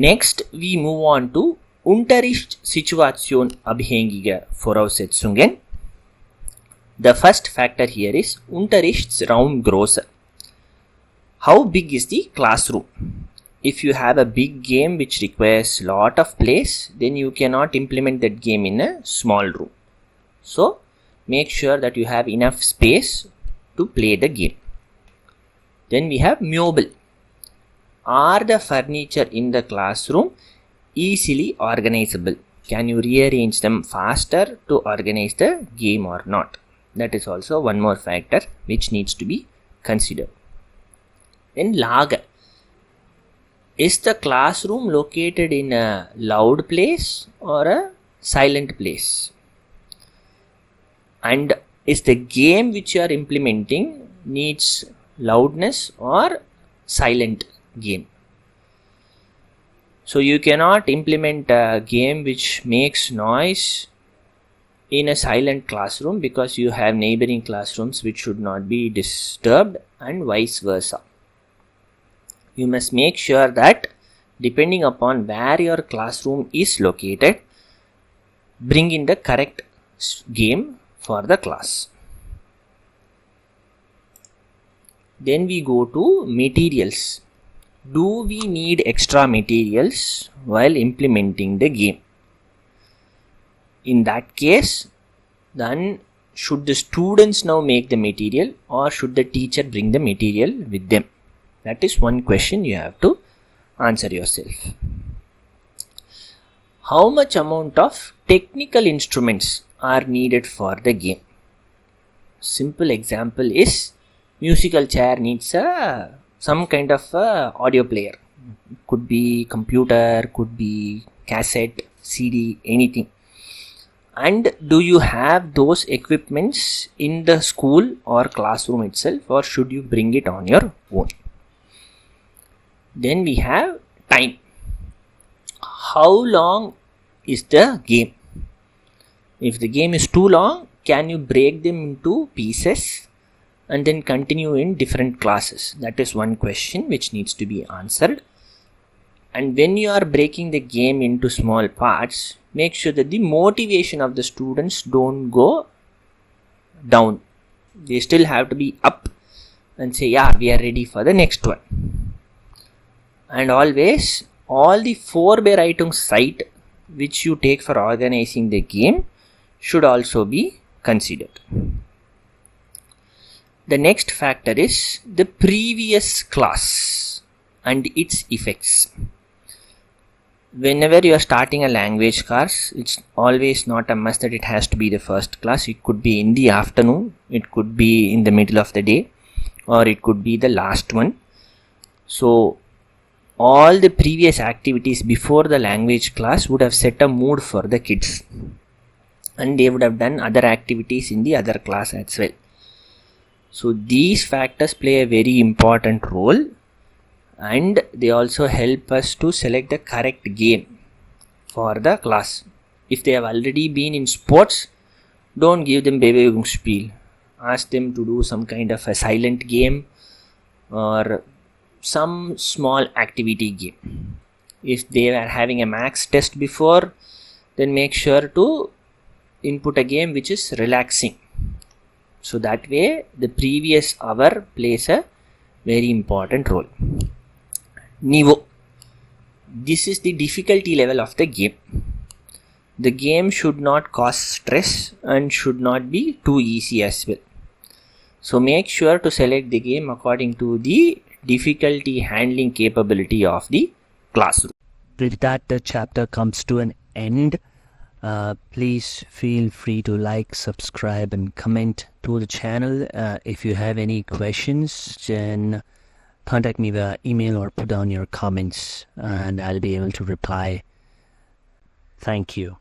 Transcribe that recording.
Next, we move on to Unterrichtssituation Abhängige Voraussetzungen. The first factor here is Unterrichtsraumgroße. How big is the classroom? If you have a big game which requires lot of place, then you cannot implement that game in a small room. So, make sure that you have enough space to play the game. Then we have Möbel. Are the furniture in the classroom easily organizable? Can you rearrange them faster to organize the game or not? That is also one more factor which needs to be considered. Then Lage. Is the classroom located in a loud place or a silent place? And is the game which you are implementing needs loudness or silent game? So you cannot implement a game which makes noise in a silent classroom because you have neighboring classrooms which should not be disturbed and vice versa. You must make sure that depending upon where your classroom is located, bring in the correct game for the class. Then we go to materials. Do we need extra materials while implementing the game? In that case, then should the students now make the material or should the teacher bring the material with them? That is one question you have to answer yourself. How much amount of technical instruments are needed for the game? Simple example is musical chair needs some kind of audio player. Could be computer, could be cassette, CD, anything. And do you have those equipments in the school or classroom itself, or should you bring it on your own? Then we have time. How long is the game? If the game is too long, can you break them into pieces and then continue in different classes? That is one question which needs to be answered. And when you are breaking the game into small parts, make sure that the motivation of the students don't go down. They still have to be up and say, yeah, we are ready for the next one. And always, all the Vorbereitung Zeit which you take for organizing the game should also be considered. The next factor is the previous class and its effects. Whenever you are starting a language course, it's always not a must that it has to be the first class. It could be in the afternoon, it could be in the middle of the day, or it could be the last one. So, all the previous activities before the language class would have set a mood for the kids. And they would have done other activities in the other class as well. So, these factors play a very important role. And they also help us to select the correct game for the class. If they have already been in sports, don't give them Bewegungsspiel. Ask them to do some kind of a silent game or some small activity game. If they were having a maths test before, then make sure to input a game which is relaxing. So that way the previous hour plays a very important role. Niveau. This is the difficulty level of the game. The game should not cause stress and should not be too easy as well. So make sure to select the game according to the difficulty handling capability of the classroom. With that, the chapter comes to an end. Please feel free to like, subscribe and comment to the channel. If you have any questions, then contact me via email or put down your comments and I'll be able to reply. Thank you.